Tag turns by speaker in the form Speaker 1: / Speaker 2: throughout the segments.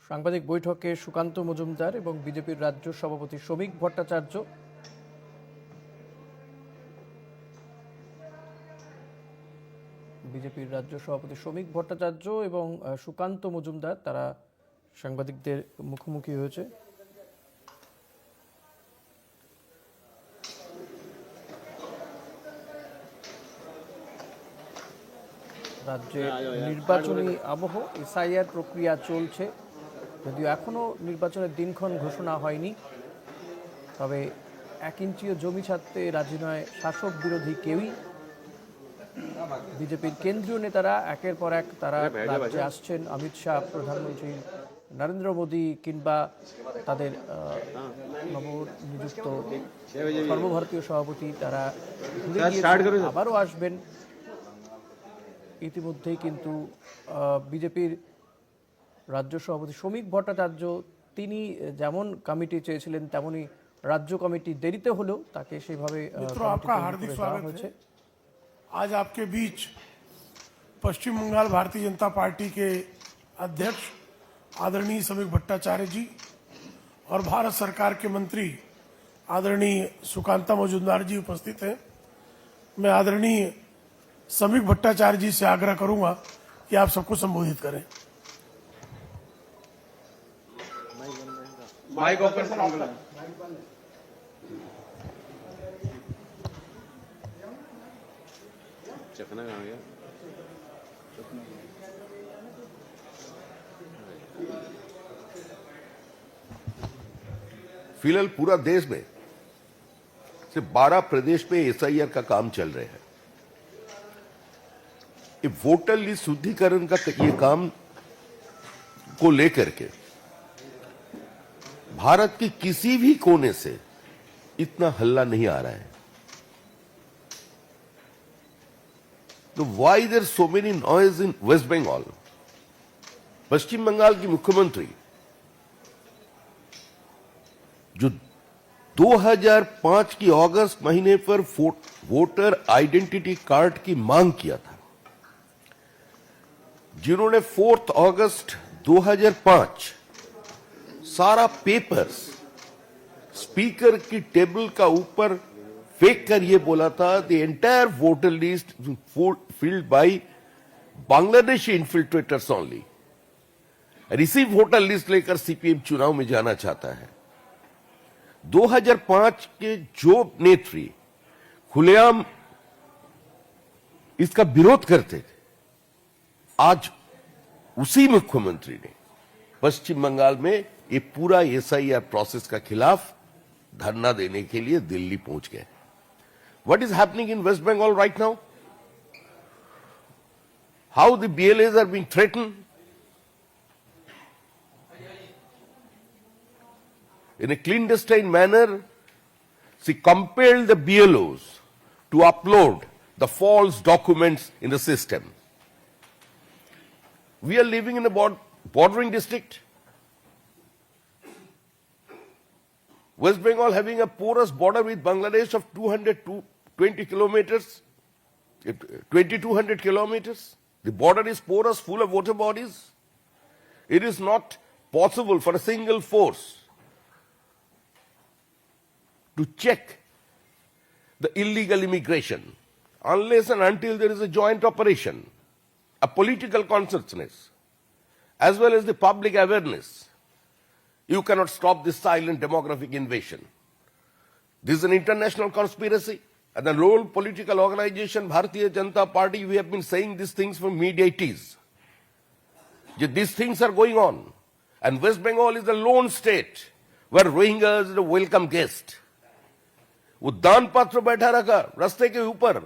Speaker 1: সাংবাদিক বৈঠকে সুকান্ত মজুমদার এবং বিজেপির রাজ্য সভাপতি শ্রমিক ভট্টাচার্য। বিজেপির রাজ্য সভাপতি শ্রমিক ভট্টাচার্য এবং সুকান্ত মজুমদার তারা সাংবাদিকদের মুখোমুখি হয়েছে। রাজ্যে নির্বাচনী আবহ, এসআইআর প্রক্রিয়া চলছে, যদিও এখনও নির্বাচনের দিনক্ষণ ঘোষণা হয়নি। তবে 1 ইঞ্চিও জমি ছাড়তে রাজি নয় শাসক বিরোধী কেউই। বিজেপির কেন্দ্রীয় নেতারা একের পর এক তারা রাজ্যে আসছেন। অমিত শাহ, প্রধানমন্ত্রী নরেন্দ্র মোদী কিংবা তাদের নবনিযুক্ত সর্বভারতীয় সভাপতি তারা আবারও আসবেন। ইতিমধ্যেই কিন্তু বিজেপির রাজ্য সভাপতি শ্রমিক ভট্টাচার্য তিনি যেমন কমিটি চেয়েছিলেন তেমনই রাজ্য কমিটি দেরিতে হলেও তাকে সেইভাবে
Speaker 2: आपका हार्दिक स्वागत है। आज आपके बीच पश्चिम बंगाल भारतीय जनता पार्टी के अध्यक्ष आदरणीय श्रमिक भट्टाचार्य जी और भारत सरकार के मंत्री आदरणीय सुकांता मजूमदार जी उपस्थित हैं। मैं आदरणीय श्रमिक भट्टाचार्य जी से आग्रह करूंगा कि आप सबको संबोधित करें।
Speaker 3: माइक ऑपरेशन ऑन करें। चखना कहाँ गया?
Speaker 4: फिलहाल पूरा देश में सिर्फ 12 प्रदेश में एसआईआर का काम चल रहा है। ये वोटर लिस्ट शुद्धिकरण का ये काम को लेकर के भारत की किसी भी कोने से इतना हल्ला नहीं आ रहा है। तो why there so many noise in waste Bengal? पश्चिम बंगाल की मुख्यमंत्री जो 2005 की अगस्त महीने पर वोटर आइडेंटिटी कार्ड की मांग किया था, जिन्होंने 4 अगस्त 2005 सारा पेपर्स स्पीकर की टेबल का ऊपर फेंक कर ये बोला था the entire voter list filled by Bangladeshi infiltrators only. और इसी वोटर लिस्ट लेकर सीपीएम चुनाव में जाना चाहता है। 2005 के जो नेत्री खुलेआम इसका विरोध करते थे, आज उसी मुख्यमंत्री ने पश्चिम बंगाल में ये पूरा एसआईआर प्रोसेस का खिलाफ धरना देने के लिए दिल्ली पहुंच गए। What is happening in waste Bengal right now? How the BLAs are being threatened in a clandestine manner. She compelled the BLOs to upload the false documents in the system. We are living in a bordering district. West Bengal having a porous border with Bangladesh of 220 kilometers, 2200 kilometers. The border is porous, full of water bodies. It is not possible for a single force to check the illegal immigration unless and until there is a joint operation, a political consciousness, as well as the public awareness. You cannot stop this silent demographic invasion. This is an international conspiracy, and the whole political organization Bharatiya Janata Party, we have been saying these things for mid-80s. These things are going on, and West Bengal is the lone state where Rohingyas is a welcome guest. वो दान पात्र बैठा रखा रास्ते के ऊपर।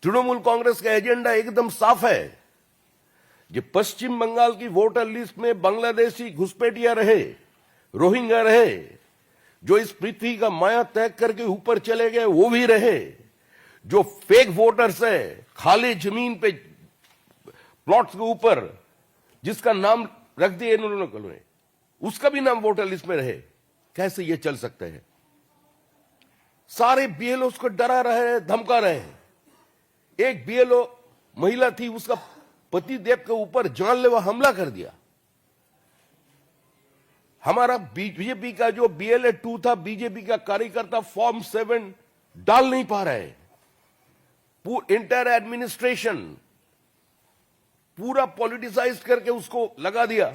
Speaker 4: तृणमूल कांग्रेस का agenda एकदम साफ है, जो पश्चिम बंगाल की वोटर लिस्ट में बांग्लादेशी घुसपैठिया रहे, रोहिंग्या रहे, जो इस पृथ्वी का माया त्याग करके ऊपर चले गए वो भी रहे, जो फेक वोटर्स है खाली जमीन पे प्लॉट्स के ऊपर जिसका नाम रख दिए इन्होंने, उसका भी नाम वोटर लिस्ट में रहे। कैसे ये चल सकते हैं? सारे बीएलओ उसको डरा रहे हैं, धमका रहे हैं। एक बीएलओ महिला थी, उसका पतिदेव के ऊपर जानलेवा हमला कर दिया। हमारा बीजेपी का जो BLA 2 था, बीजेपी का कार्यकर्ता फॉर्म 7 डाल नहीं पा रहे। इंटायर एडमिनिस्ट्रेशन पूरा पॉलिटिसाइज करके उसको लगा दिया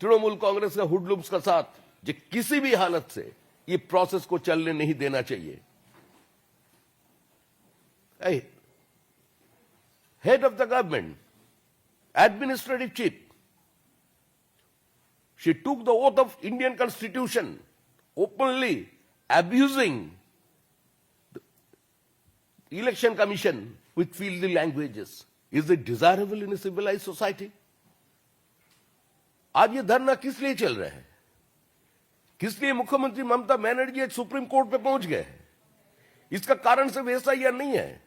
Speaker 4: तृणमूल कांग्रेस का हुडलुम्स का साथ, जो किसी भी हालत से ये प्रोसेस को चलने नहीं देना चाहिए। Head of the government, administrative chief, she took the oath of Indian Constitution, openly abusing the election commission with filthy languages. Is it desirable in a civilized society? आज ये धरना किस लिए चल रहा है? किस लिए मुख्यमंत्री ममता बनर्जी आज सुप्रीम कोर्ट पे पहुंच गए? इसका कारण सिर्फ ऐसा या नहीं है।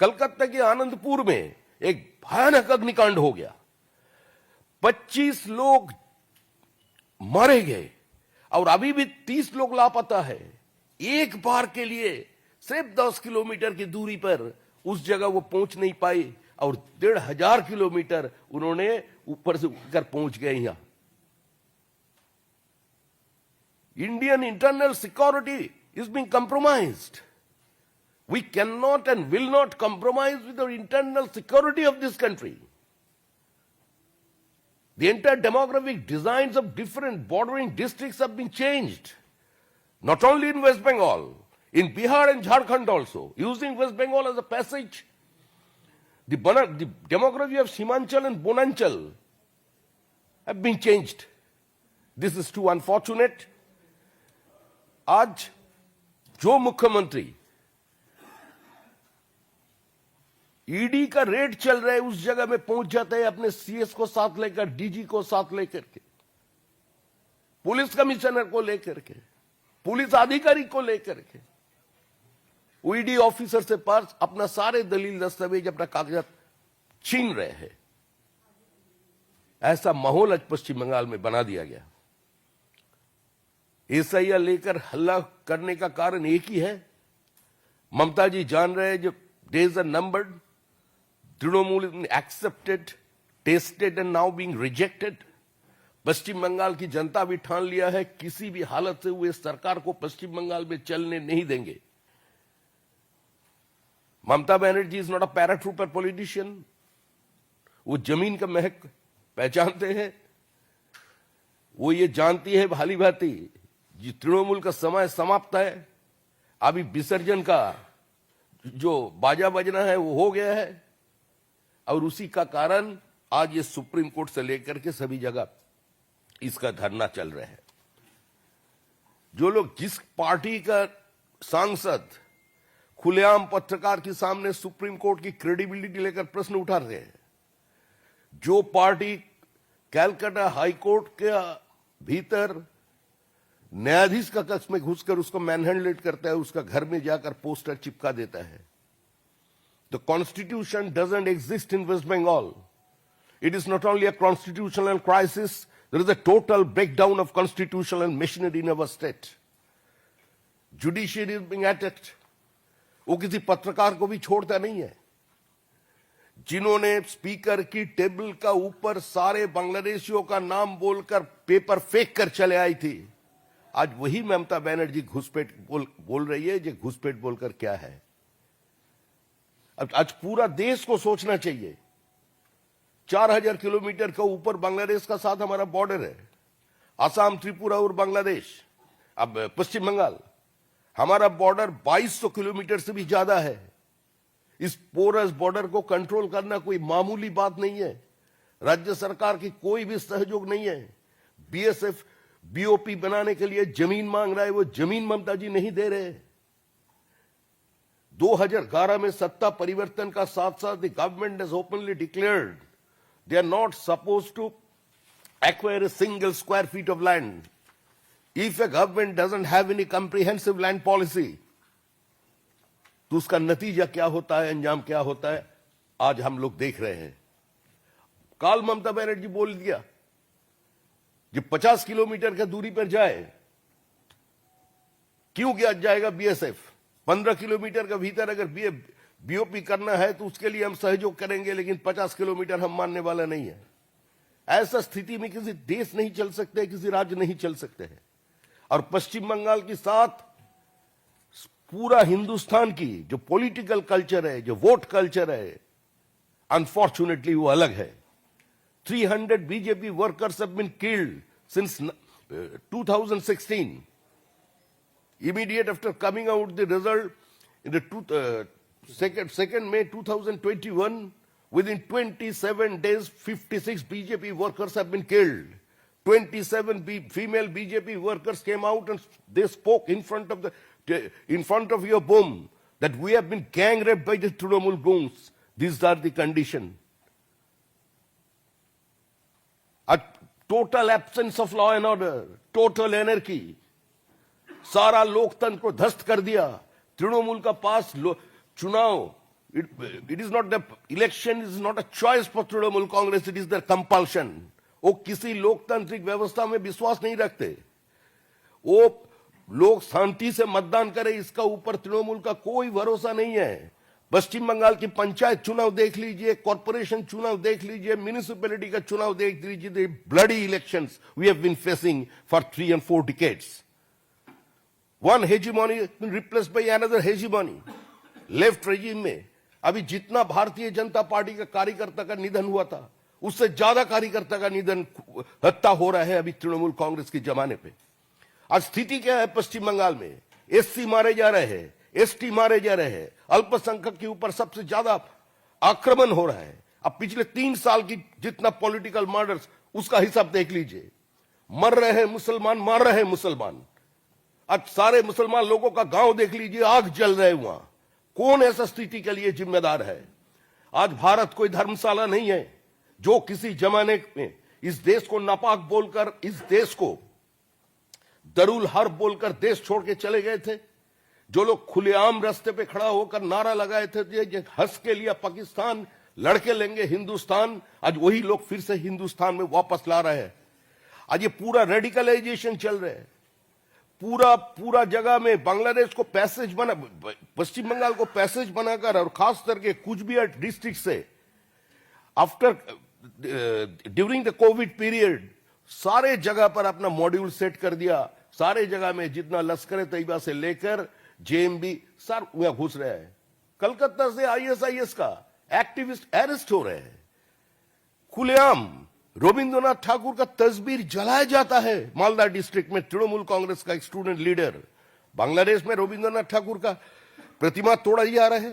Speaker 4: कलकत्ता के आनंदपुर में एक भयानक अग्निकांड हो गया, 25 लोग मारे गए और अभी भी 30 लोग लापता है। एक बार के लिए सिर्फ 10 किलोमीटर की दूरी पर उस जगह वो पहुंच नहीं पाए और 1500 किलोमीटर उन्होंने ऊपर से उठकर पहुंच गए यहां। Indian internal security is being compromised. We cannot and will not compromise with the internal security of this country. The entire demographic designs of different bordering districts have been changed. Not only in West Bengal, in Bihar and Jharkhand also, using West Bengal as a passage. The demography of Simanchal and Bonanchal have been changed. This is too unfortunate. आज जो मुख्यमंत्री ED का red चल रहा है उस जगह में पहुंच जाता है अपने CS को साथ लेकर, DG को साथ लेकर के, पुलिस कमिश्नर को लेकर के, पुलिस अधिकारी को लेकर के, ईडी ऑफिसर से पास अपना सारे दलील दस्तावेज, अपना कागजात छीन रहे हैं। ऐसा माहौल आज पश्चिम बंगाल में बना दिया गया। SIR लेकर हल्ला करने का कारण एक ही है, ममता जी जान रहे हैं जो days are numbered. Trinamool is accepted, tasted and now being rejected. पश्चिम बंगाल की जनता भी ठान लिया है किसी भी हालत से वो इस सरकार को पश्चिम बंगाल में चलने नहीं देंगे। Mamata Banerjee is not a paratrooper politician. वो जमीन का महक पहचानते हैं। वो ये जानती है भाली भांति जी तृणमूल का समय समाप्त है, अभी विसर्जन का जो बाजा बजना है वो हो गया है और उसी का कारण आज ये सुप्रीम कोर्ट से लेकर के सभी जगह इसका धरना चल रहा है। जो लोग जिस पार्टी का सांसद खुलेआम पत्रकार के सामने सुप्रीम कोर्ट की क्रेडिबिलिटी लेकर प्रश्न उठा रहे हैं, जो पार्टी कैलकाटा हाई कोर्ट के भीतर न्यायाधीश का कक्ष में घुसकर उसको मैनहैंडल करता है, उसका घर में जाकर पोस्टर चिपका देता है। The constitution doesn't exist in West Bengal. It is not only a constitutional crisis, there is a total breakdown of constitutional machinery in our state. Judiciary is being attacked. वो किसी पत्रकार को भी छोड़ता नहीं है। जिन्होंने स्पीकर की टेबल का ऊपर सारे बांग्लादेशियों का नाम बोलकर पेपर फेंक कर चले आई थी, आज वही ममता बनर्जी घुसपैठ बोल रही है। जो घुसपैठ बोलकर क्या है? अब आज पूरा देश को सोचना चाहिए। 4000 किलोमीटर का ऊपर बांग्लादेश का साथ हमारा बॉर्डर है, असम, त्रिपुरा और बांग्लादेश। अब पश्चिम बंगाल, हमारा बॉर्डर 2200 किलोमीटर से भी ज्यादा है। इस पोरस बॉर्डर को कंट्रोल करना कोई मामूली बात नहीं है। राज्य सरकार की कोई भी सहयोग नहीं है। BSF BOP बनाने के लिए जमीन मांग रहा है, वो जमीन ममता जी नहीं दे रहे। 2011 में सत्ता परिवर्तन का साथ साथ the government has openly declared they are not supposed to acquire a single square feet of land if a government doesn't have any comprehensive land policy. तो उसका नतीजा क्या होता है, अंजाम क्या होता है, आज हम लोग देख रहे हैं। काल ममता बनर्जी बोल दिया जो 50 किलोमीटर का दूरी पर जाए, क्यों क्या जाएगा BSF? 15 किलोमीटर का भीतर अगर बीओपी करना है तो उसके लिए हम सहयोग करेंगे, लेकिन 50 किलोमीटर हम मानने वाला नहीं है। ऐसा स्थिति में किसी देश नहीं चल सकते, किसी राज्य नहीं चल सकते हैं। और पश्चिम बंगाल के साथ पूरा हिंदुस्तान की जो पॉलिटिकल कल्चर है, जो वोट कल्चर है, अनफॉर्चुनेटली वो अलग है। 300 BJP workers have been killed since 2016. Immediate after coming out the result in the 2nd May 2021, within 27 days, 56 BJP workers have been killed. 27 female BJP workers came out and they spoke in front of your home that we have been gang raped by the Trinamool goons. These are the condition. A total absence of law and order, total anarchy. सारा लोकतंत्र को ध्वस्त कर दिया। तृणमूल का पास चुनाव, it is not the election is not a choice for Trinamool Congress, it is the compulsion. वो किसी लोकतांत्रिक व्यवस्था में विश्वास नहीं रखते। वो लोग शांति से मतदान करें, इसका ऊपर तृणमूल का कोई भरोसा नहीं है। पश्चिम बंगाल की पंचायत चुनाव देख लीजिए, कॉर्पोरेशन चुनाव देख लीजिए, म्युनिसिपैलिटी का चुनाव देख लीजिए। Bloody elections we have been facing for 3 and 4 decades. One hegemony has been replaced by another hegemony. Left regime में अभी जितना भारतीय जनता पार्टी का कार्यकर्ता का निधन हुआ था, उससे ज्यादा कार्यकर्ता का निधन, हत्या हो रहा है अभी तृणमूल कांग्रेस के जमाने पे। आज स्थिति क्या है पश्चिम बंगाल में? एससी मारे जा रहे हैं, एसटी मारे जा रहे हैं, अल्पसंख्यक के ऊपर सबसे ज्यादा आक्रमण हो रहा है। अब पिछले 3 साल की जितना पॉलिटिकल मर्डर्स, उसका हिसाब देख लीजिए। मर रहे हैं मुसलमान, मार रहे हैं मुसलमान। आज सारे मुसलमान लोगों का गांव देख लीजिए, आग जल रहे वहां। कौन ऐसा स्थिति के लिए जिम्मेदार है? आज भारत कोई धर्मशाला नहीं है। जो किसी जमाने में इस देश को नापाक बोलकर, इस देश को दरुल हर्ब बोलकर देश छोड़ के चले गए थे, जो लोग खुलेआम रास्ते पे खड़ा होकर नारा लगाए थे, ये हंस के लिया पाकिस्तान, लड़के लेंगे हिंदुस्तान, आज वही लोग फिर से हिंदुस्तान में वापस ला रहे हैं। आज ये पूरा रेडिकलाइजेशन चल रहा है। पूरा जगह में बांग्लादेश को पैसेज बना, पश्चिम बंगाल को पैसेज बनाकर, और खास करके कुचबिहार डिस्ट्रिक्ट से after during the Covid period सारे जगह पर अपना मॉड्यूल सेट कर दिया। सारे जगह में जितना लश्कर तैयबा से लेकर जेएमबी सर वहां घुस रहे हैं। कलकत्ता से आईएसआईएस का एक्टिविस्ट अरेस्ट हो रहे हैं खुलेआम। रविंद्रनाथ ठाकुर का तस्वीर जलाया जाता है मालदा डिस्ट्रिक्ट में, तृणमूल कांग्रेस का एक स्टूडेंट लीडर। बांग्लादेश में रविंद्रनाथ ठाकुर का प्रतिमा तोड़ा जा रहा है।